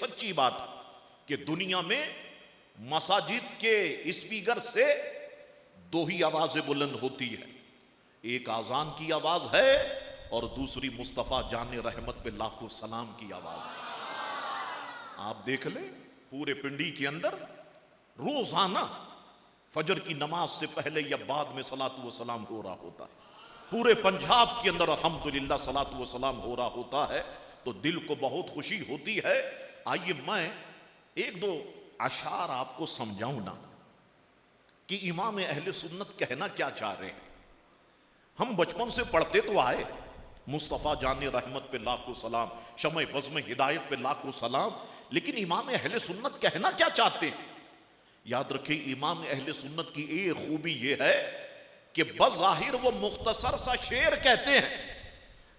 सच्ची बात कि दुनिया में मसाजिद के स्पीकर से दो ही आवाजें बुलंद होती है, एक आजान की आवाज है और दूसरी मुस्तफा जाने रहमत पे लाखों सलाम की आवाज है। आप देख ले पूरे पिंडी के अंदर रोजाना फजर की नमाज से पहले या बाद में सलातु व सलाम हो रहा होता है। पूरे पंजाब के अंदर अल्हम्दुलिल्लाह सलातु व सलाम हो रहा होता है, तो दिल को बहुत खुशी होती है। आइए मैं एक दो अशार आपको समझाऊं ना कि इमाम अहले सुन्नत कहना क्या चाह रहे हैं। हम बचपन से पढ़ते तो आए, मुस्तफ़ा जाने रहमत पे लाखों सलाम, शमे बज़्म हिदायत पे लाखों सलाम, लेकिन इमाम अहले सुन्नत कहना क्या चाहते हैं। याद रखिए, इमाम अहले सुन्नत की एक खूबी यह है कि बज़ाहिर वो मुख्तसर सा शेर कहते हैं,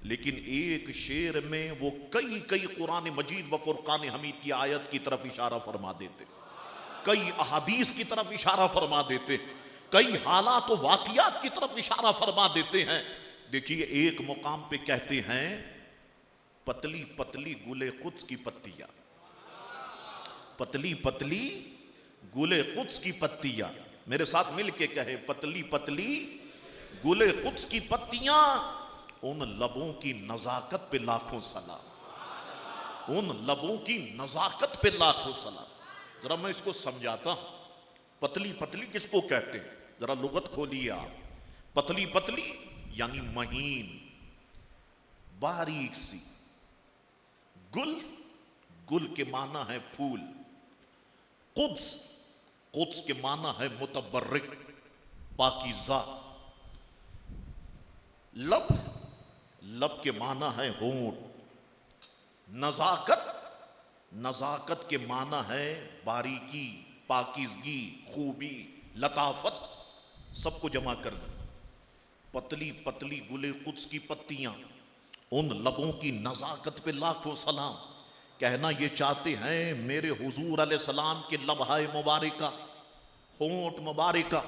लेकिन एक शेर में वो कई कई कुरान मजीद व फुरकान हमीद की आयत की तरफ इशारा फरमा देते, कई अहादीस की तरफ इशारा फरमा देते, कई हालात व वाक़ियात की तरफ इशारा फरमा देते हैं। देखिए एक मुकाम पे कहते हैं, पतली पतली गुले कुद्स की पत्तियां, पतली पतली गुले कुद्स की पत्तियां, मेरे साथ मिलके कहे, पतली पतली गुले कुद्स की पत्तियां, उन लबों की नजाकत पे लाखों सलाम, उन लबों की नजाकत पे लाखों सलाम। जरा मैं इसको समझाता हूं, पतली पतली किसको कहते हैं, जरा लुगत खोलिए आप। पतली पतली यानी महीन, बारीक सी। गुल, गुल के माना है फूल। कुद्स, कुद्स के माना है मुतबर्रिक, पाकीज़ा। लब, लब के माना है होंठ। नजाकत, नजाकत के माना है बारीकी, पाकीज़गी, खूबी, लताफत। सबको जमा कर लो। पतली पतली गुले कुद्स की पत्तियां, उन लबों की नजाकत पे लाखों सलाम। कहना ये चाहते हैं मेरे हुजूर अलैहिस्सलाम के लबहाए मुबारिका, होंठ मुबारिका,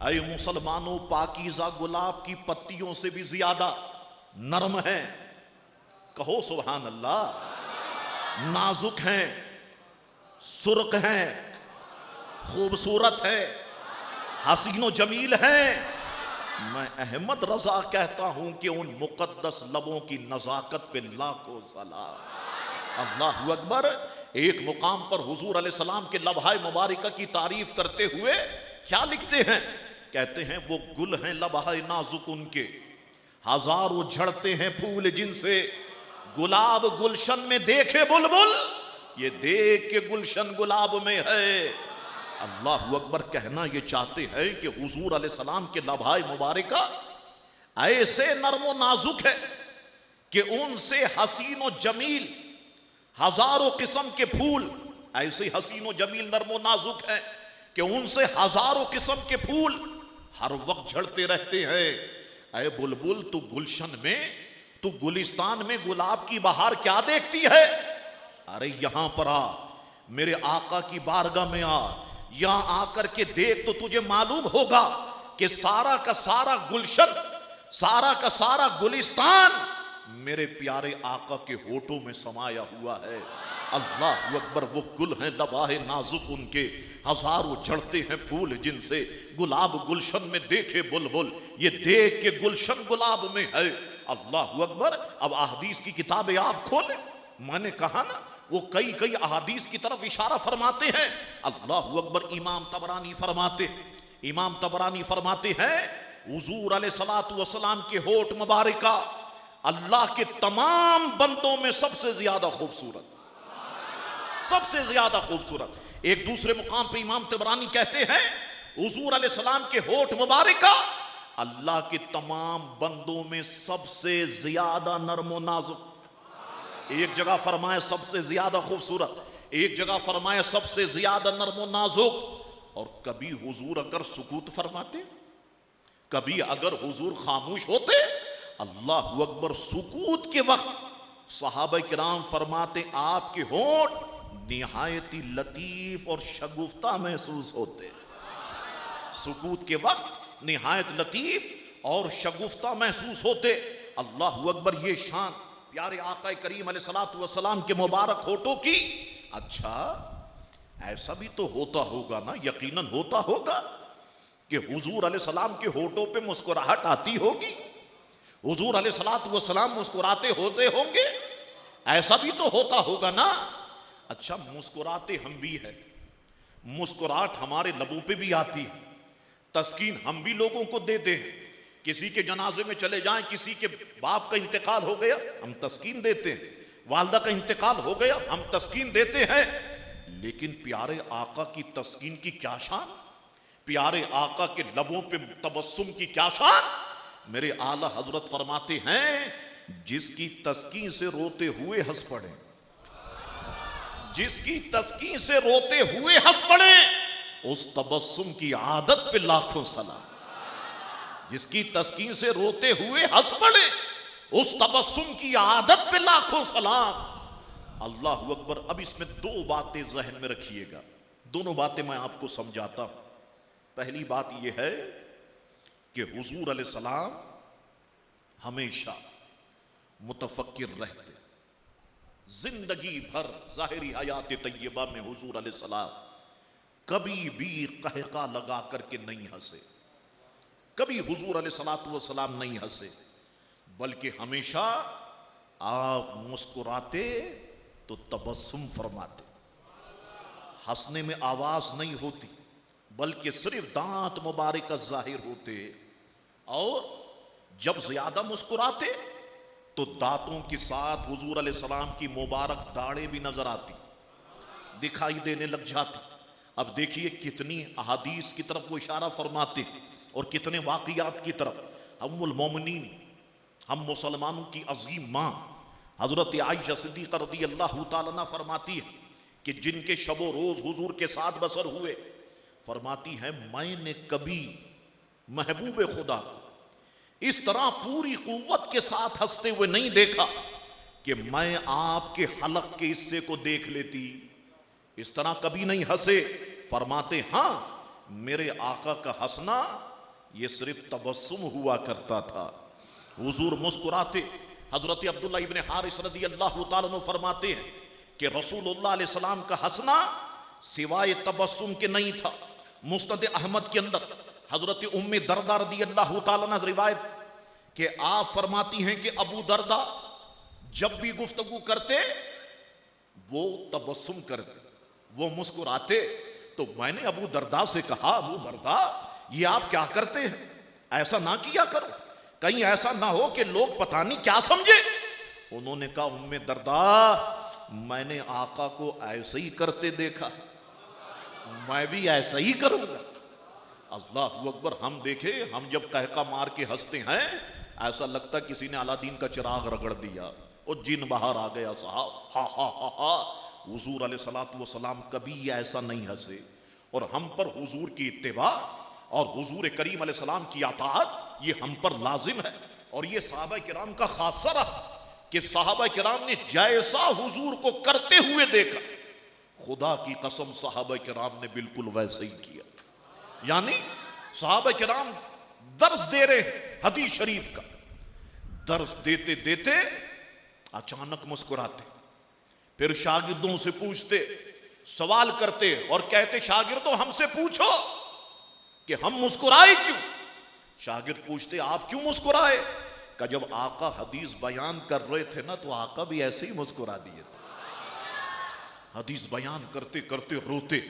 ऐ मुसलमानों, पाकीज़ा गुलाब की पत्तियों से भी ज्यादा नरम है। कहो सुभान अल्लाह। नाजुक हैं, सुर्ख हैं, खूबसूरत है, हसीनो जमील है। मैं अहमद रजा कहता हूं कि उन मुकद्दस लबों की नजाकत पे लाखों सलाम। अल्लाहु अकबर। एक मुकाम पर हुजूर अलैहिस्सलाम के लबहाए मुबारिका की तारीफ करते हुए क्या लिखते हैं, कहते हैं वो गुल हैं लबहाए नाजुक उनके, हजारों झड़ते हैं फूल जिनसे, गुलाब गुलशन में देखे बुलबुल, ये देख के गुलशन गुलाब में है। अल्लाहु अकबर। कहना ये चाहते हैं कि हुजूर अलैहिस्सलाम के लबहाए मुबारिका ऐसे नर्मो नाजुक है कि उनसे हसीनो जमील, हजारों किस्म के फूल ऐसे हसीनो जमील नर्मो नाजुक है कि उनसे हजारों किस्म के फूल हर वक्त झड़ते रहते हैं। ऐ बुलबुल, तू गुलशन में, तू गुलिस्तान में गुलाब की बहार क्या देखती है। अरे यहां पर आ, मेरे आका की बारगाह में आ, यहां आकर के देख तो तुझे मालूम होगा कि सारा का सारा गुलशन, सारा का सारा गुलिस्तान मेरे प्यारे आका के होठों में समाया हुआ है। अल्लाह अकबर। वो गुल हैं लबाहे नाजुक उनके, हजारों झड़ते हैं फूल जिनसे, गुलाब गुलशन में देखे बुलबुल, ये देख के गुलशन गुलाब में है। अल्लाह अकबर। अब अहादीस की किताबें आप खोलें, मैंने कहा ना वो कई कई अहादीस की तरफ इशारा फरमाते हैं। अल्लाह अकबर। इमाम तबरानी फरमाते, इमाम तबरानी फरमाते हैं हुजूर अलैहिस्सलातु वस्सलाम के होठ मुबारिका अल्लाह के तमाम बंदों में सबसे ज्यादा खूबसूरत, सबसे ज्यादा खूबसूरत। एक दूसरे मुकाम पे इमाम तबरानी कहते हैं हुजूर अलैहिस्सलाम के होठ मुबारिका अल्लाह के तमाम बंदों में सबसे ज्यादा नर्मो नाजुक। एक जगह फरमाए सबसे ज्यादा खूबसूरत, एक जगह फरमाए सबसे ज्यादा नर्मो नाजुक। और कभी हुजूर अगर सुकूत फरमाते, कभी अगर हुजूर खामोश होते, अल्लाह अकबर, सुकूत के वक्त सहाबा किराम फरमाते आपके होंठ निहायती लतीफ और शगुफ्ता महसूस होते। सुकूत के वक्त निहायत लतीफ और शगुफ्ता महसूस होते। अल्लाह अकबर। ये शान प्यारे आका करीम अलैहिस्सलातु वस्सलाम के मुबारक होठों की। अच्छा, ऐसा भी तो होता होगा ना, यकीनन होता होगा कि हुजूर अलैहिस्सलाम के होठों पे मुस्कुराहट आती होगी, हुजूर अलैहिस्सलातु वस्सलाम मुस्कुराते होते होंगे, ऐसा भी तो होता होगा ना। अच्छा, मुस्कुराते हम भी है, मुस्कुराहट हमारे लबों पे भी आती है, तस्कीन हम भी लोगों को देते हैं। किसी के जनाजे में चले जाएं, किसी के बाप का इंतकाल हो गया, हम तस्कीन देते हैं, वालदा का इंतकाल हो गया, हम तस्कीन देते हैं। लेकिन प्यारे आका की तस्कीन की क्या शान, प्यारे आका के लबों पे तबस्सुम की क्या शान। मेरे आला हजरत फरमाते हैं, जिसकी तस्कीन से रोते हुए हंस पड़े, जिसकी तस्कीन से रोते हुए हंस पड़े, उस तबस्सुम की आदत पे लाखों सलाम। जिसकी तस्कीन से रोते हुए हंस पड़े, उस तबस्सुम की आदत पे लाखों सलाम। अल्लाह अकबर। अब इसमें दो बातें जहन में रखिएगा, दोनों बातें मैं आपको समझाता हूं। पहली बात यह है कि हुजूर अलैहिस्सलाम हमेशा मुतफक्किर रहते, जिंदगी भर जाहिरी हयात तैयबा में हुजूर अलैहिस्सलाम कभी भी कहका लगा करके नहीं हंसे, कभी हुजूर अलैहिस्सलातु वस्सलाम नहीं हंसे, बल्कि हमेशा आप मुस्कुराते तो तबस्सुम फरमाते। हंसने में आवाज नहीं होती, बल्कि सिर्फ दांत मुबारक जाहिर होते, और जब ज्यादा मुस्कुराते तो दांतों के साथ हुजूर अलैहिस्सलाम की मुबारक दाढ़ें भी नजर आती, दिखाई देने लग जाती। अब देखिए कितनी अहादीस की तरफ वो इशारा फरमाते और कितने वाक़ियात की तरफ। उम्मुल मोमिनीन, हम मुसलमानों की अजीम माँ हजरत आयशा सिद्दीक़ा रज़ियल्लाहु ताला अन्हा फरमाती है कि जिनके शबो रोज हुजूर के साथ बसर हुए, फरमाती है मैंने कभी महबूब खुदा इस तरह पूरी कुव्वत के साथ हंसते हुए नहीं देखा कि मैं आपके हलक के हिस्से को देख लेती, इस तरह कभी नहीं हंसे। फरमाते हाँ, मेरे आका का हंसना ये सिर्फ तबस्सुम हुआ करता था, हुजूर मुस्कुराते। हजरत अब्दुल्ला इब्न हारिस रज़ियल्लाहु ताला अन्हु फरमाते हैं कि रसूलुल्लाह अलैहि सलाम का हंसना सिवाय तबस्सुम के नहीं था। मुस्नद अहमद के अंदर हजरत उम्मे दरदा रज़ियल्लाहु ताला अन्हा रिवायत कि आप फरमाती हैं कि अबू दरदा जब भी गुफ्तगू करते वो तबस्सुम करते, वो मुस्कुराते। तो मैंने अबू दरदा से कहा, अबू दरदा ये आप क्या करते हैं, ऐसा ना किया करो, कहीं ऐसा ना हो कि लोग पता नहीं क्या समझे। उन्होंने कहा, उम्मे दरदा मैंने आका को ऐसे ही करते देखा, मैं भी ऐसा ही करूंगा। अल्लाह अकबर। हम देखे, हम जब कहका मार के हंसते हैं ऐसा लगता किसी ने अलादीन का चिराग रगड़ दिया और जिन बाहर आ गया साहब, हा हा हा हा। हुजूर अलैहिस्सलातु वस्सलाम कभी ऐसा नहीं हंसे, और हम पर हुजूर की इत्तिबा और हुजूर करीम अलैहिस्सलाम की अताअत ये हम पर लाजिम है। और ये सहाबा किराम का खासा रहा कि सहाबा किराम ने जैसा हुजूर को करते हुए देखा, खुदा की कसम सहाबा किराम ने बिल्कुल वैसे ही किया। यानी सहाबा किराम दर्स दे रहे हैं हदीस शरीफ का, दर्स देते देते अचानक मुस्कुराते, फिर शागिर्दों से पूछते, सवाल करते और कहते शागिर्दों हमसे पूछो कि हम मुस्कुराए क्यों। शागिर्द पूछते आप क्यों मुस्कुराए, का जब आका हदीस बयान कर रहे थे ना तो आका भी ऐसे ही मुस्कुरा दिए थे। हदीस बयान करते करते रोते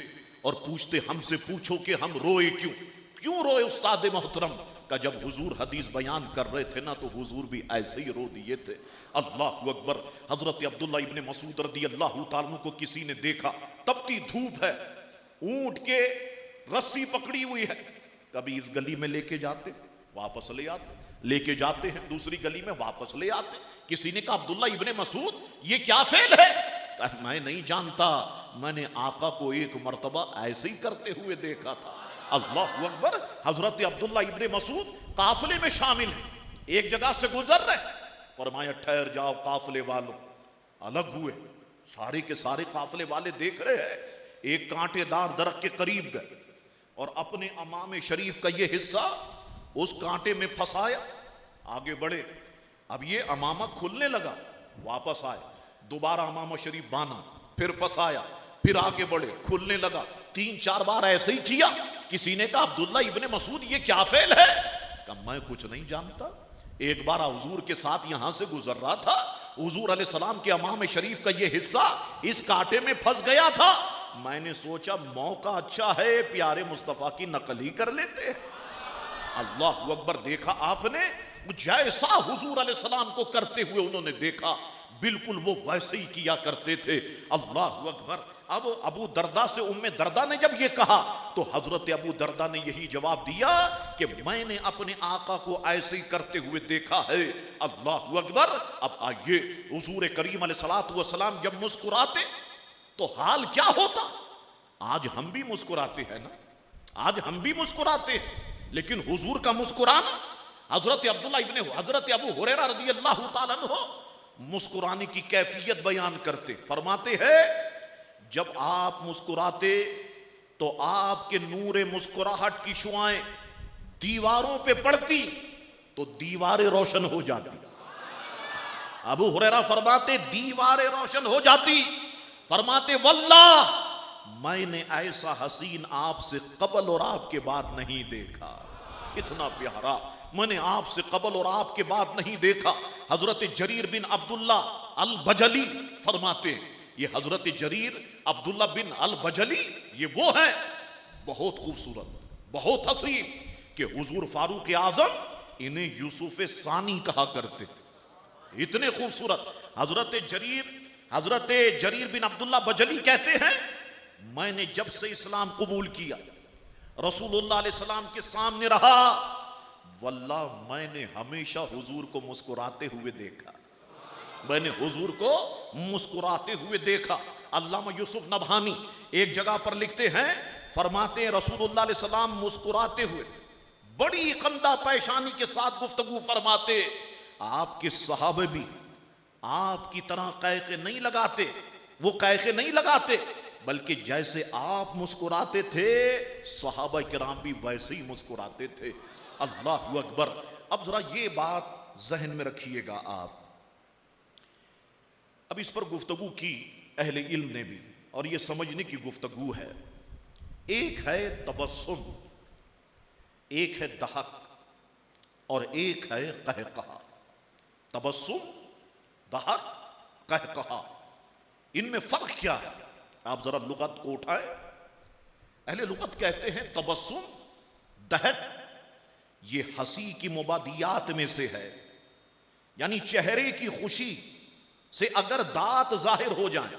और पूछते हमसे पूछो कि हम रोए क्यों, क्यों रोए उस्ताद मोहतरम, का जब हुजूर हदीस बयान कर रहे थे ना तो हुजूर भी ऐसे ही रो दिए थे। अल्लाह अकबर। हजरत अब्दुल्ला इब्ने मसूद रज़ियल्लाहु ताला अन्हु को किसी ने देखा, तपती धूप है, ऊंट के रस्सी पकड़ी हुई है, कभी इस गली में लेके जाते वापस ले आते, लेके जाते हैं दूसरी गली में वापस ले आते। किसी ने कहा अब्दुल्ला इब्ने मसूद ये क्या फेल है, मैं नहीं जानता, मैंने आका को एक मर्तबा ऐसे ही करते हुए देखा था। अल्लाह अकबर। हजरत अब्दुल्ला इब्ने मसूद काफिले में शामिल है, एक जगह से गुजर रहे, फरमाया ठहर जाओ काफिले वालों। अलग हुए, सारे के सारे काफिले वाले देख रहे हैं, एक कांटेदार दरख्त के करीब गए और अपने अमाम शरीफ का ये हिस्सा उस कांटे में फंसाया, आगे बढ़े। अब ये अमामा खुलने लगा, वापस आए, दोबारा इमाम शरीफ बाना, फिर पसाया, फिर आगे बढ़े, खुलने लगा। 3-4 बार ऐसे ही किया। किसी ने कहा अब्दुल्ला इब्ने मसूद ये क्या फेल है? कहा मैं कुछ नहीं जानता। एक बार हुजूर के साथ यहां से गुजर रहा था, हुजूर अलैहिस्सलाम के इमाम शरीफ का ये हिस्सा इस कांटे में फंस गया था। मैंने सोचा मौका अच्छा है, प्यारे मुस्तफा की नकल ही कर लेते हैं। अल्लाह अकबर। देखा आपने, जैसा हुजूर अलैहिस्सलाम को करते हुए उन्होंने देखा, बिल्कुल वो वैसे ही किया करते थे। अल्लाह अकबर। अब अबू दरदा से उम्मे दरदा ने जब ये कहा तो हजरत अबू दरदा ने यही जवाब दिया कि मैंने अपने आका को ऐसे ही करते हुए देखा है। अल्लाह अकबर। अब आइए, हुजूर करीम अलैहिस्सलातु वस्सलाम जब मुस्कुराते तो हाल क्या होता? आज हम भी मुस्कुराते हैं ना, आज हम भी मुस्कुराते हैं, लेकिन हुजूर का मुस्कुराना, हजरत अबू हुरैरा रज़ियल्लाहु ताला अन्हु मुस्कुराने की कैफियत बयान करते, फरमाते हैं जब आप मुस्कुराते तो आपके नूरे मुस्कुराहट की शुआएं दीवारों पे पड़ती तो दीवारें रोशन हो जाती। अबू हुरैरा फरमाते दीवारें रोशन हो जाती। फरमाते वल्लाह मैंने ऐसा हसीन आपसे कबल और आपके बाद नहीं देखा। इतना प्यारा मैंने आपसे कबल और आपके बाद नहीं देखा। हजरत जरीर बिन अब्दुल्ला अल बजली फरमाते, ये हजरत जरीर अब्दुल्ला बिन अल बजली ये वो हैं बहुत खूबसूरत, बहुत हसीन कि हुजूर फारूक आजम इन्हें यूसुफ सानी कहा करते थे, इतने खूबसूरत। हजरत जरीर बिन अब्दुल्ला बजली कहते हैं मैंने जब से इस्लाम कबूल किया, रसूलुल्लाह अलैहि सलाम के सामने रहा, वल्लाह मैंने हमेशा हुजूर को मुस्कुराते हुए देखा, मैंने हुजूर को मुस्कुराते हुए देखा। अल्लामा यूसुफ नबहानी एक जगह पर लिखते हैं, फरमाते हैं रसूलुल्लाह अलैहि सलाम मुस्कुराते हुए बड़ी कंदा पेशानी के साथ गुफ्तगू फरमाते। आपके सहाबे भी आपकी तरह कैके नहीं लगाते, वो कैके नहीं लगाते, बल्कि जैसे आप मुस्कुराते थे सहाबा किराम भी वैसे ही मुस्कुराते थे। अल्लाह अकबर। अब जरा ये बात जहन में रखिएगा आप, अब इस पर गुफ्तगू की अहले इल्म ने भी, और ये समझने की गुफ्तगू है। एक है तबस्सुम, एक है दहक और एक है कहकहा। तबस्सुम, दहक, कहकहा, इनमें फर्क क्या है? आप जरा लुगत को उठाए। अहले लुगत कहते हैं तबस्सुम, दहक ये हंसी की मुबादियात में से है, यानी चेहरे की खुशी से अगर दांत जाहिर हो जाए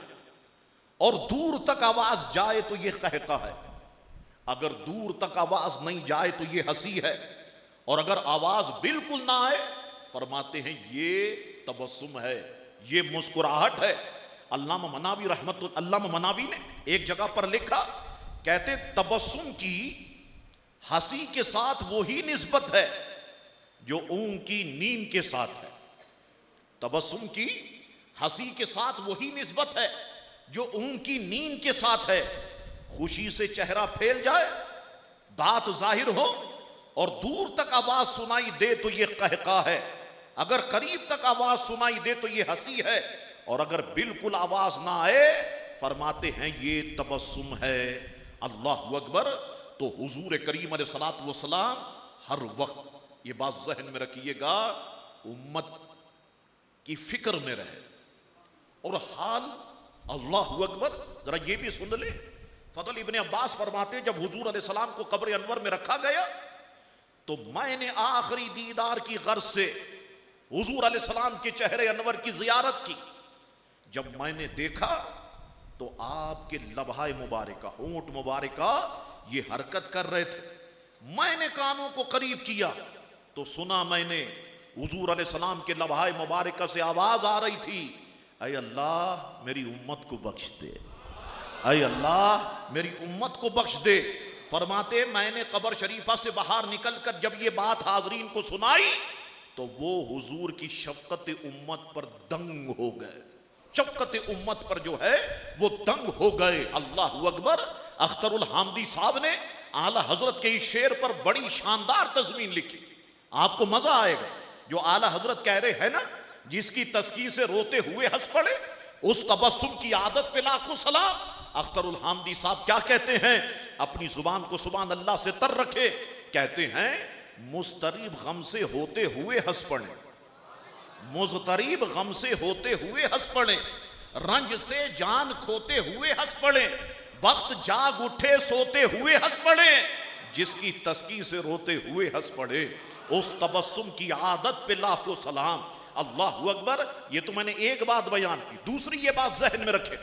और दूर तक आवाज जाए तो ये कहका है, अगर दूर तक आवाज नहीं जाए तो ये हंसी है, और अगर आवाज बिल्कुल ना आए फरमाते हैं ये तबस्सुम है, ये मुस्कुराहट है। अल्लामा मनावी ने एक जगह पर लिखा, कहते तबस्सुम की हंसी के साथ वही निस्बत है जो ऊन की नींद के साथ है। तबस्सुम की हंसी के साथ वही निस्बत है जो ऊन की नींद के साथ है। खुशी से चेहरा फैल जाए, दांत जाहिर हो और दूर तक आवाज सुनाई दे तो ये कहका है, अगर करीब तक आवाज सुनाई दे तो ये हंसी है, और अगर बिल्कुल आवाज ना आए फरमाते हैं ये तबस्सुम है। अल्लाह अकबर। तो हुजूर करीम अलैहिस्सलातु वस्सलाम हर वक्त ये बात जहन में रखिएगा, उम्मत की फिक्र में रहे। और हाल अल्लाह अकबर, जरा ये भी सुन ले, फदल इब्ने अब्बास फरमाते जब हुजूर अलैहिस्सलाम को कब्र अनवर में रखा गया तो मैंने आखिरी दीदार की गर्ज से हुजूर अलैहिस्सलाम के चेहरे अनवर की जियारत की। जब मैंने देखा तो आपके लबहाए मुबारका, होंठ मुबारका ये हरकत कर रहे थे। मैंने कानों को करीब किया तो सुना मैंने हुजूर अलैहिस्सलाम के लबहाए मुबारका से आवाज आ रही थी, ऐ अल्लाह मेरी उम्मत को बख्श दे, ऐ अल्लाह मेरी उम्मत को बख्श दे। फरमाते मैंने कब्र शरीफा से बाहर निकलकर जब ये बात हाजरीन को सुनाई तो वो हुजूर की शफकत उम्मत पर दंग हो गए, शफकत उम्मत पर जो है वो दंग हो गए। अल्लाह अकबर। अख्तरुल हामदी साहब ने आला हजरत के इस शेर पर बड़ी शानदार तज़मीन लिखी, आपको मजा आएगा। जो आला हजरत कह रहे हैं ना जिसकी तस्कीर से रोते हुए हंस पड़े, उस तबस्सुम की आदत पे लाखों सलाम। अख्तरुल हामदी साहब क्या कहते हैं, अपनी जुबान को सुभान अल्लाह से तर रखे, कहते हैं मुस्तरीब गम से होते हुए हंस पड़े, मुस्तरीब गम से होते हुए हंस पड़े, रंज से जान खोते हुए हंस पड़े, वक्त जाग उठे सोते हुए हंस पड़े, जिसकी तस्कीर से रोते हुए हंस पड़े, उस तबस्सुम की आदत पे लाखों सलाम। अल्लाहु अकबर। ये तो मैंने एक बात बयान की, दूसरी ये बात जहन में रखे,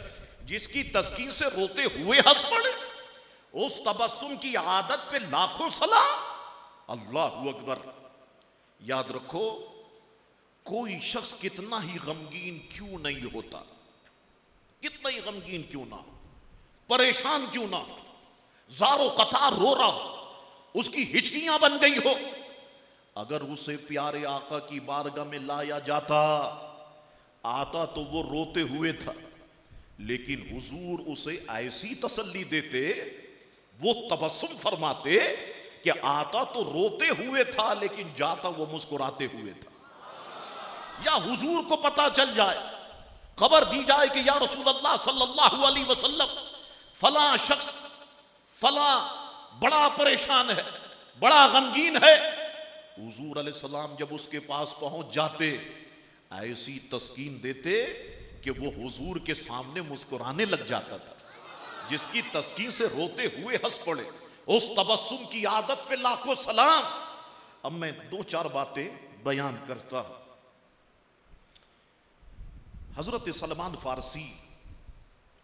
जिसकी तस्कीर से रोते हुए हंस पड़े, उस तबस्सुम की आदत पे लाखों सलाम। अल्लाहु अकबर। याद रखो, कोई शख्स कितना ही गमगीन क्यों नहीं होता, कितना ही गमगीन क्यों ना हो, परेशान क्यों ना हो, ज़ारो कतार रो रहा हो, उसकी हिचकियां बन गई हो, अगर उसे प्यारे आका की बारगाह में लाया जाता, आता तो वो रोते हुए था, लेकिन हुजूर उसे ऐसी तसल्ली देते, वो तबस्सुम फरमाते कि आता तो रोते हुए था लेकिन जाता वो मुस्कुराते हुए था। या हुजूर को पता चल जाए, खबर दी जाए कि या रसूल अल्लाह सल्लल्लाहु अलैहि वसल्लम, फला शख्स फला बड़ा परेशान है, बड़ा गमगीन है, हुजूर अलैहिस्सलाम जब उसके पास पहुंच जाते, ऐसी तस्कीन देते कि वो हुजूर के सामने मुस्कुराने लग जाता था। जिसकी तस्कीन से रोते हुए हंस पड़े, उस तबस्सुम की आदत पे लाखों सलाम। अब मैं दो चार बातें बयान करता हूं। हजरत सलमान फारसी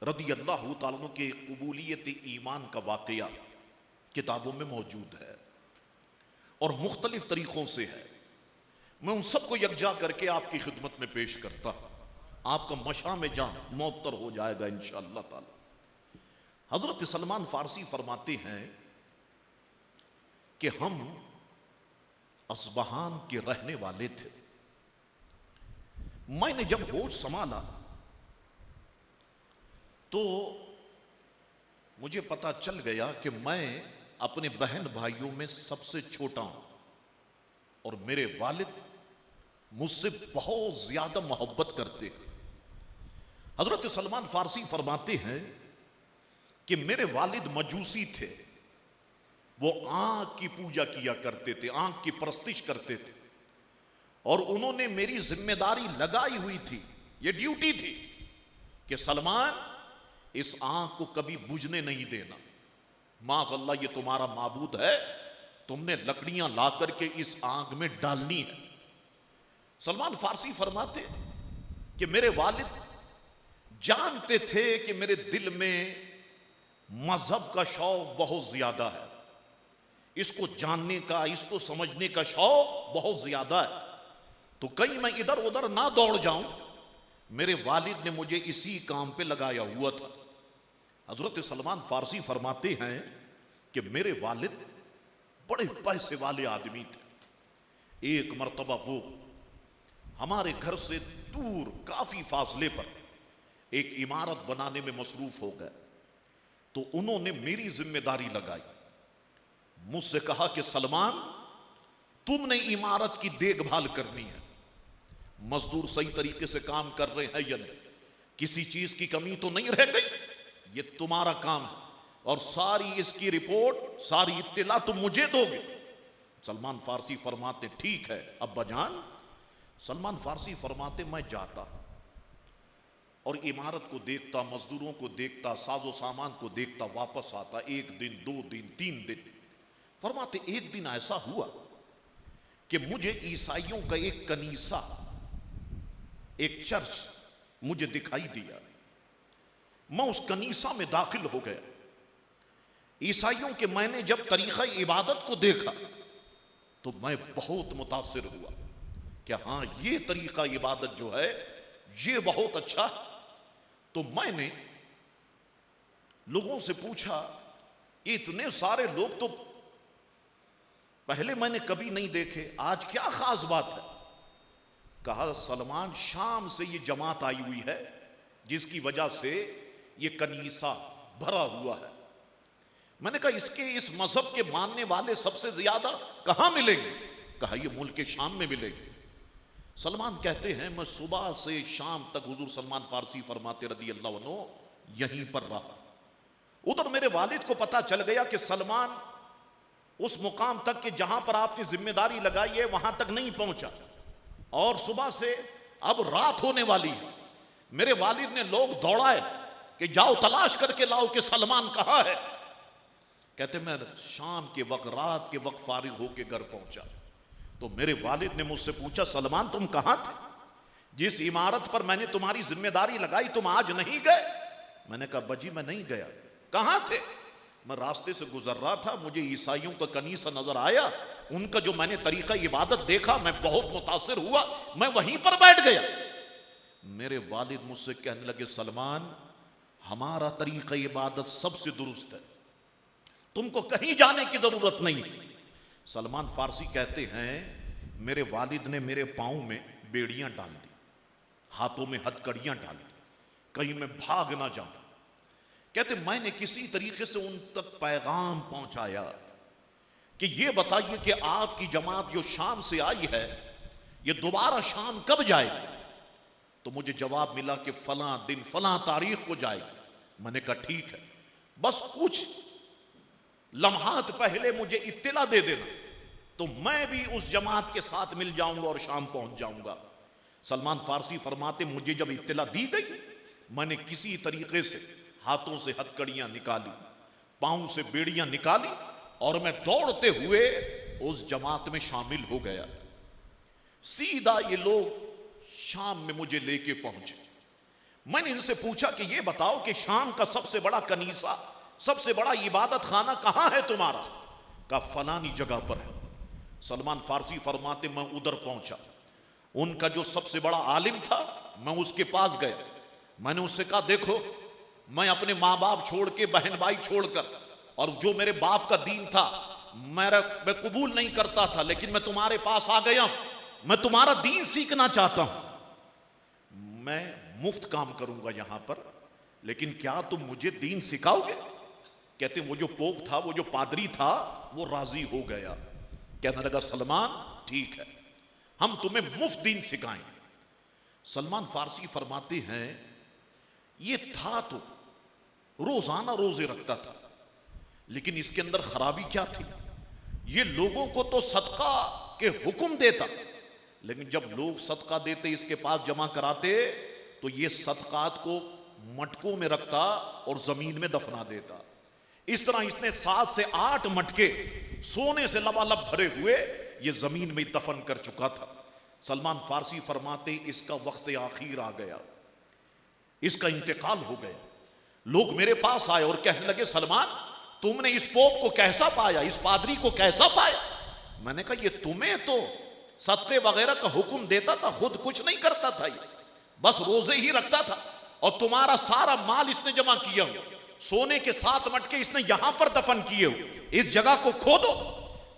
रदी अल्लाह तआला अन्हु के कबूलियत ईमान का वाकया किताबों में मौजूद है और मुख्तलिफ तरीकों से है। मैं उन सबको यकजा करके आपकी खिदमत में पेश करता हूं, आपका मशा में जान मुअत्तर हो जाएगा इंशाअल्लाह ताला। हजरत सलमान फारसी फरमाते हैं कि हम अस्बहान के रहने वाले थे। मैंने जब होश संभाला तो मुझे पता चल गया कि मैं अपने बहन भाइयों में सबसे छोटा हूं और मेरे वालिद मुझसे बहुत ज्यादा मोहब्बत करते हैं। हजरत सलमान फारसी फरमाते हैं कि मेरे वालिद मजूसी थे, वो आंख की पूजा किया करते थे, आंख की परस्तिश करते थे, और उन्होंने मेरी जिम्मेदारी लगाई हुई थी, ये ड्यूटी थी कि सलमान इस आंख को कभी बुझने नहीं देना, माज़अल्लाह ये तुम्हारा माबूद है, तुमने लकड़ियां ला करके इस आग में डालनी है। सलमान फारसी फरमाते कि मेरे वालिद जानते थे कि मेरे दिल में मजहब का शौक बहुत ज्यादा है, इसको जानने का, इसको समझने का शौक बहुत ज्यादा है, तो कहीं मैं इधर उधर ना दौड़ जाऊं, मेरे वालिद ने मुझे इसी काम पे लगाया हुआ था। हजरत सलमान फारसी फरमाते हैं कि मेरे वालिद बड़े पैसे वाले आदमी थे। एक मर्तबा वो हमारे घर से दूर काफी फासले पर एक इमारत बनाने में मसरूफ हो गए, तो उन्होंने मेरी जिम्मेदारी लगाई, मुझसे कहा कि सलमान तुमने इमारत की देखभाल करनी है, मजदूर सही तरीके से काम कर रहे हैं या नहीं, किसी चीज की कमी तो नहीं रह गई, ये तुम्हारा काम है, और सारी इसकी रिपोर्ट, सारी इत्तिला तुम मुझे दोगे। सलमान फारसी फरमाते ठीक है अब्बा जान। सलमान फारसी फरमाते मैं जाता और इमारत को देखता, मजदूरों को देखता, साजो सामान को देखता, वापस आता, एक दिन, दो दिन, तीन दिन। फरमाते एक दिन ऐसा हुआ कि मुझे ईसाइयों का एक कनीसा, एक चर्च मुझे दिखाई दिया। मैं उस कनीसा में दाखिल हो गया। ईसाइयों के मैंने जब तरीका इबादत को देखा तो मैं बहुत मुतासिर हुआ कि हाँ ये तरीका इबादत जो है ये बहुत अच्छा। तो मैंने लोगों से पूछा, इतने सारे लोग तो पहले मैंने कभी नहीं देखे, आज क्या खास बात है? कहा सलमान शाम से ये जमात आई हुई है जिसकी वजह से ये कनीसा भरा हुआ है। मैंने कहा इसके इस मजहब के मानने वाले सबसे ज्यादा कहां मिलेंगे? कहा ये मुल्क के शाम में मिलेंगे। सलमान कहते हैं मैं सुबह से शाम तक, हुजूर सलमान फारसी फरमाते रदी अल्लाह अन्हु, यहीं पर रहा। उधर मेरे वालिद को पता चल गया कि सलमान उस मुकाम तक कि जहां पर आपने जिम्मेदारी लगाई है वहां तक नहीं पहुंचा, और सुबह से अब रात होने वाली है। मेरे वालिद ने लोग दौड़ाए कि जाओ तलाश करके लाओ कि सलमान कहां है। कहते मैं शाम के वक्त, रात के वक्त फारिग होके घर पहुंचा तो मेरे वालिद ने मुझसे पूछा, सलमान तुम कहां थे? जिस इमारत पर मैंने तुम्हारी जिम्मेदारी लगाई तुम आज नहीं गए? मैंने कहा बजी मैं नहीं गया। कहां थे? मैं रास्ते से गुजर रहा था, मुझे ईसाइयों का कनीसा नजर आया, उनका जो मैंने तरीका इबादत देखा मैं बहुत मुतासिर हुआ, मैं वहीं पर बैठ गया। मेरे वालिद मुझसे कहने लगे, सलमान हमारा तरीका इबादत सबसे दुरुस्त है, तुमको कहीं जाने की जरूरत नहीं। सलमान फारसी कहते हैं मेरे वालिद ने मेरे पांव में बेड़ियां डाल दी, हाथों में हथकड़ियां डाल दी, कहीं मैं भाग ना जाऊं। कहते मैंने किसी तरीके से उन तक पैगाम पहुंचाया कि ये बताइए कि आपकी जमात जो शाम से आई है ये दोबारा शाम कब जाएगी? तो मुझे जवाब मिला कि फलां दिन फलां तारीख को जाएगी। मैंने कहा ठीक है, बस कुछ लम्हात पहले मुझे इत्तला दे देना तो मैं भी उस जमात के साथ मिल जाऊंगा और शाम पहुंच जाऊंगा। सलमान फारसी फरमाते मुझे जब इत्तला दी गई मैंने किसी तरीके से हाथों से हथकड़ियां निकाली, पांव से बेड़ियां निकाली और मैं दौड़ते हुए उस जमात में शामिल हो गया। सीधा ये लोग शाम में मुझे लेके पहुंचे। मैंने इनसे पूछा कि ये बताओ कि शाम का सबसे बड़ा कनीसा, सबसे बड़ा इबादत खाना कहां है तुम्हारा? का फलानी जगह पर है। सलमान फारसी फरमाते मैं उधर पहुंचा, उनका जो सबसे बड़ा आलिम था मैं उसके पास गया। मैंने उससे कहा देखो मैं अपने माँ बाप छोड़ के, बहन भाई छोड़कर, और जो मेरे बाप का दीन था मैं कबूल नहीं करता था, लेकिन मैं तुम्हारे पास आ गया, मैं तुम्हारा दीन सीखना चाहता हूं। मैं मुफ्त काम करूंगा यहां पर, लेकिन क्या तुम मुझे दीन सिखाओगे? कहते वो जो पोप था, वो जो पादरी था, वो राजी हो गया। कहने लगा सलमान ठीक है, हम तुम्हें मुफ्त दीन सिखाएंगे। सलमान फारसी फरमाते हैं ये था तो रोजाना रोजे रखता था, लेकिन इसके अंदर खराबी क्या थी? ये लोगों को तो सदका के हुक्म देता, लेकिन जब लोग सदका देते इसके पास जमा कराते तो ये सदकात को मटकों में रखता और जमीन में दफना देता। इस तरह इसने 7 से 8 मटके सोने से लबालब भरे हुए ये जमीन में दफन कर चुका था। सलमान फारसी फरमाते इसका वक्त आखिर आ गया, इसका इंतकाल हो गया। लोग मेरे पास आए और कहने लगे सलमान तुमने इस पोप को कैसा पाया, इस पादरी को कैसा पाया? मैंने कहा ये तुम्हें तो सदके वगैरह का हुक्म देता था, खुद कुछ नहीं करता था, ये बस रोजे ही रखता था, और तुम्हारा सारा माल इसने जमा किया हुआ, सोने के 7 मटके इसने यहां पर दफन किए हुए, इस जगह को खोदो।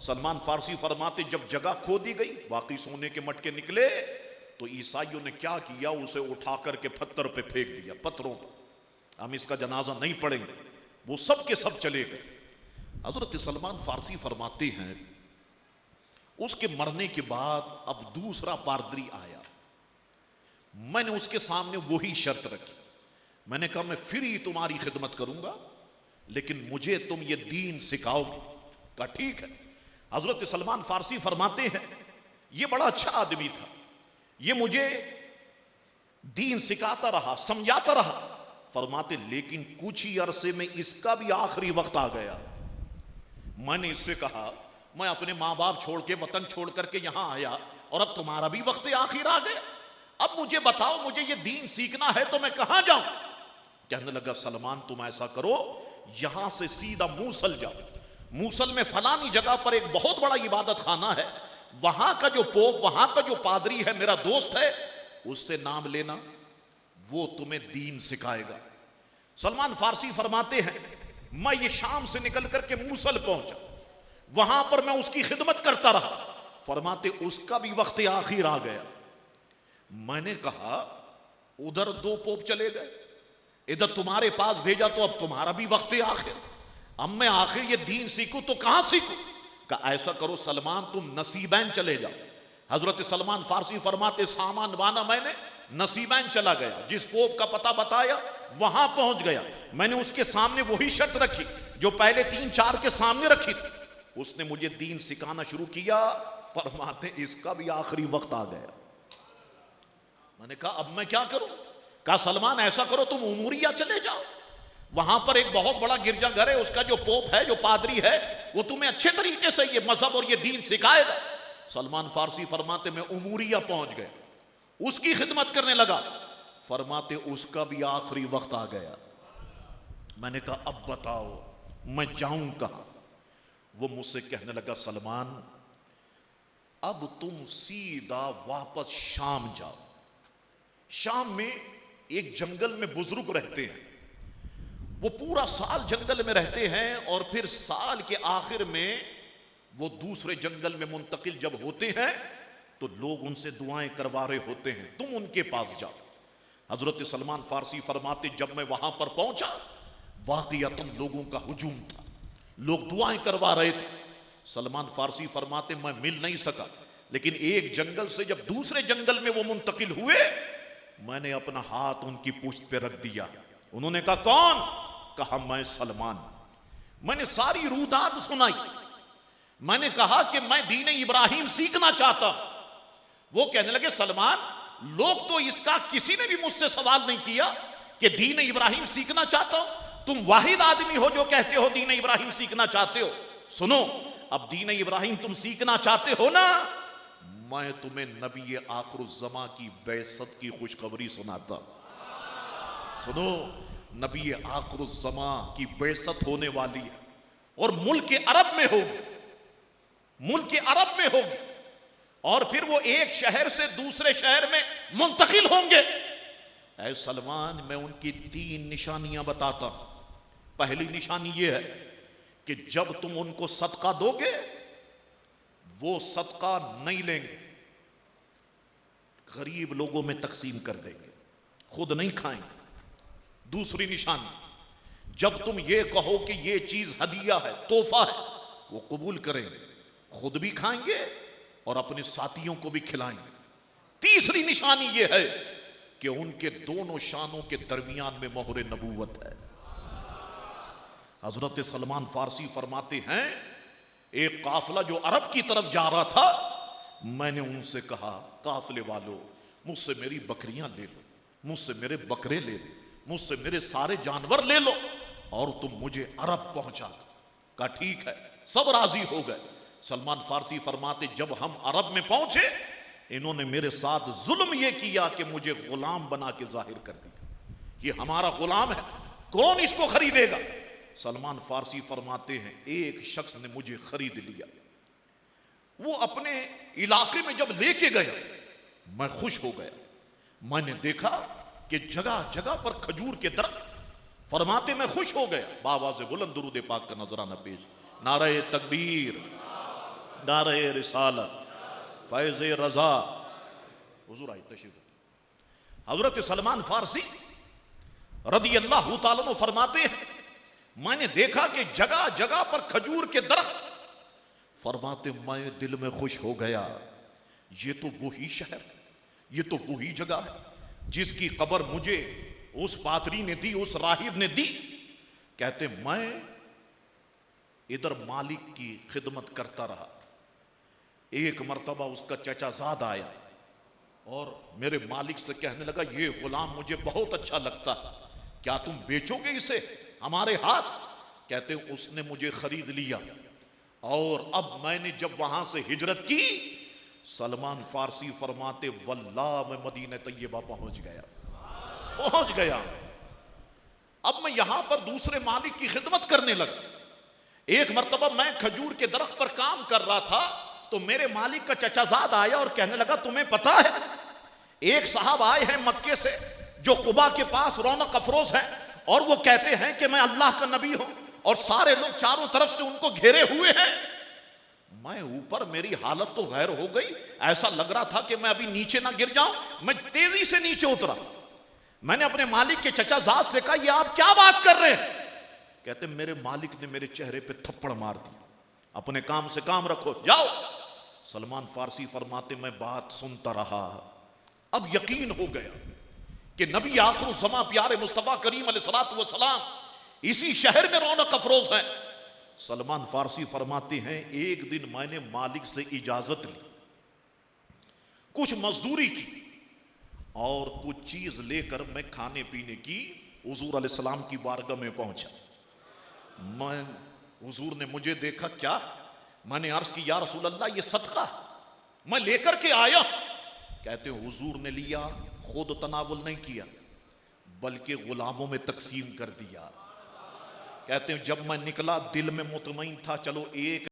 सलमान फारसी फरमाते जब जगह खोदी गई वाकई सोने के मटके निकले तो ईसाइयों ने क्या किया, उसे उठा करके पत्थर पे फेंक दिया, पत्थरों पर। हम इसका जनाजा नहीं पढ़ेंगे, वो सब के सब चले गए। हजरत सलमान फारसी फरमाते हैं उसके मरने के बाद अब दूसरा पादरी आया, मैंने उसके सामने वही शर्त रखी। मैंने कहा मैं फिर ही तुम्हारी खिदमत करूंगा, लेकिन मुझे तुम ये दीन सिखाओगे। कहा ठीक है। हजरत सलमान फारसी फरमाते हैं ये बड़ा अच्छा आदमी था, ये मुझे दीन सिखाता रहा, समझाता रहा। फरमाते लेकिन कुछ ही अरसे में इसका भी आखिरी वक्त आ गया। मैंने इससे कहा मैं अपने माँ बाप छोड़ के, वतन छोड़ करके यहां आया और अब तुम्हारा भी वक्त आखिर आ गया, अब मुझे बताओ मुझे ये दीन सीखना है तो मैं कहां जाऊं? कहने लगा सलमान तुम ऐसा करो, यहां से सीधा मूसल जाओ, मूसल में फलानी जगह पर एक बहुत बड़ा इबादत खाना है, वहां का जो पोप, वहां का जो पादरी है मेरा दोस्त है, उससे नाम लेना, वो तुम्हें दीन सिखाएगा। सलमान फारसी फरमाते हैं मैं ये शाम से निकल करके मूसल पहुंचा, वहां पर मैं उसकी खिदमत करता रहा। फरमाते उसका भी वक्त आखिर आ गया। मैंने कहा उधर 2 पोप चले गए, इधर तुम्हारे पास भेजा तो अब तुम्हारा भी वक्त आखिर, अब मैं आखिर ये दीन सीखूं तो कहां सीखूं? कहा ऐसा करो सलमान तुम नसीबैन चले जाओ, हजरत सलमान फारसी फरमाते सामान बाना मैंने, नसीबैन चला गया, जिस पोप का पता बताया वहां पहुंच गया। मैंने उसके सामने वही शर्त रखी जो पहले 3-4 के सामने रखी थी। उसने मुझे दीन सिखाना शुरू किया। फरमाते इसका भी आखिरी वक्त आ गया। मैंने कहा अब मैं क्या करूं? कहा सलमान ऐसा करो तुम उमूरिया चले जाओ, वहां पर एक बहुत बड़ा गिरजाघर है, उसका जो पोप है, जो पादरी है, वो तुम्हें अच्छे तरीके से ये मजहब और ये दीन सिखाएगा। सलमान फारसी फरमाते मैं उमूरिया पहुंच गया, उसकी खिदमत करने लगा। फरमाते उसका भी आखिरी वक्त आ गया। मैंने कहा अब बताओ मैं जाऊं कहां? वो मुझसे कहने लगा सलमान अब तुम सीधा वापस शाम जाओ। शाम में एक जंगल में बुजुर्ग रहते हैं, वो पूरा साल जंगल में रहते हैं और फिर साल के आखिर में वो दूसरे जंगल में मुंतकिल जब होते हैं तो लोग उनसे दुआएं करवा रहे होते हैं, तुम उनके पास जाओ। हजरत सलमान फारसी फरमाते जब मैं वहां पर पहुंचा वाक़ियतन लोगों का हुजूम था, लोग दुआएं करवा रहे थे। सलमान फारसी फरमाते मैं मिल नहीं सका, लेकिन एक जंगल से जब दूसरे जंगल में वो मुंतकिल हुए, मैंने अपना हाथ उनकी पुश्त पे रख दिया। उन्होंने कहा कौन? कहा मैं सलमान। मैंने सारी रूदात सुनाई। मैंने कहा कि मैं दीन इब्राहिम सीखना चाहता। वो कहने लगे सलमान लोग तो इसका किसी ने भी मुझसे सवाल नहीं किया कि दीन इब्राहिम सीखना चाहता हूं, तुम वाहिद आदमी हो जो कहते हो दीन इब्राहिम सीखना चाहते हो। सुनो अब दीन इब्राहिम तुम सीखना चाहते हो ना, मैं तुम्हें नबी आखिरुज़्ज़मा की बैसत की खुशखबरी सुनाता। सुनो नबी आखिरुज़्ज़मा की बैसत होने वाली है और मुल्क अरब में होगी, मुल्क अरब में होगी, और फिर वो एक शहर से दूसरे शहर में मुंतकिल होंगे। ऐ सलमान मैं उनकी 3 निशानियां बताता हूं। पहली निशानी ये है कि जब तुम उनको सदका दोगे वो सदका नहीं लेंगे, गरीब लोगों में तकसीम कर देंगे, खुद नहीं खाएंगे। दूसरी निशानी जब तुम ये कहो कि ये चीज हदिया है, तोहफा है, वो कबूल करेंगे, खुद भी खाएंगे और अपने साथियों को भी खिलाएंगे। तीसरी निशानी ये है कि उनके दोनों शानों के दरमियान में मोहरे नबूवत है। हजरत सलमान फारसी फरमाते हैं एक काफिला जो अरब की तरफ जा रहा था, मैंने उनसे कहा काफिले वालों मुझसे मेरी बकरियां ले लो, मुझसे मेरे बकरे ले लो, मुझसे मेरे सारे जानवर ले लो और तुम मुझे अरब पहुंचा दो। कहा ठीक है, सब राजी हो गए। सलमान फारसी फरमाते जब हम अरब में पहुंचे इन्होंने मेरे साथ जुल्म यह किया कि मुझे गुलाम बना के जाहिर कर दिया, ये हमारा गुलाम है, कौन इसको खरीदेगा? सलमान फारसी फरमाते हैं एक शख्स ने मुझे खरीद लिया। वो अपने इलाके में जब लेके गया मैं खुश हो गया। मैंने देखा कि जगह जगह पर खजूर के दरख्त। फरमाते मैं खुश हो गया। बाबा से बुलंद दुरूद पाक का नजराना पेश। नारे तकबीर, नारे रिसालत, फैज़ रजा। हुजूर आई तशरीफ। हजरत सलमान फारसी रदी अल्लाह तआला अन्हु फरमाते हैं मैंने देखा कि जगह जगह पर खजूर के दरख्त। फरमाते मैं दिल में खुश हो गया, ये तो वही शहर, ये तो वही जगह है जिसकी खबर मुझे उस पादरी ने दी, उस राहिब ने दी। कहते मैं इधर मालिक की खिदमत करता रहा। एक मर्तबा उसका चचाजाद आया और मेरे मालिक से कहने लगा ये गुलाम मुझे बहुत अच्छा लगता है, क्या तुम बेचोगे इसे हमारे हाथ? कहते उसने मुझे खरीद लिया और अब मैंने जब वहां से हिजरत की, सलमान फारसी फरमाते वल्लाह मैं मदीना तैयबा पहुंच गया। अब मैं यहां पर दूसरे मालिक की खिदमत करने लगा। एक मर्तबा मैं खजूर के दरख्त पर काम कर रहा था तो मेरे मालिक का चचाजाद आया और कहने लगा तुम्हें पता है एक साहब आए हैं मक्के से जो कुबा के पास रौनक अफरोज है और वो कहते हैं कि मैं अल्लाह का नबी हूं और सारे लोग चारों तरफ से उनको घेरे हुए हैं। मैं ऊपर, मेरी हालत तो गैर हो गई, ऐसा लग रहा था कि मैं अभी नीचे ना गिर जाऊं। मैं तेजी से नीचे उतरा। मैंने अपने मालिक के चचाजाद से कहा ये आप क्या बात कर रहे हैं? कहते मेरे मालिक ने मेरे चेहरे पे थप्पड़ मार दिया, अपने काम से काम रखो, जाओ। सलमान फारसी फरमाते मैं बात सुनता रहा, अब यकीन हो गया कि नबी आखिर ज़मा प्यारे मुस्तफ़ा करीम अलैहिस्सलातु वस्सलाम इसी शहर में रौनक अफरोज है। सलमान फारसी फरमाते हैं एक दिन मैंने मालिक से इजाजत ली, कुछ मजदूरी की और कुछ चीज लेकर मैं खाने पीने की हुजूर अलैहिस्सलाम की बारगाह में पहुंचा। मैं हुजूर ने मुझे देखा, क्या? मैंने अर्ज की या रसूल अल्लाह ये सदका मैं लेकर के आया। कहते हैं हुजूर ने लिया, खुद तनावुल नहीं किया बल्कि गुलामों में तकसीम कर दिया। कहते हैं जब मैं निकला दिल में मुतमईन था, चलो एक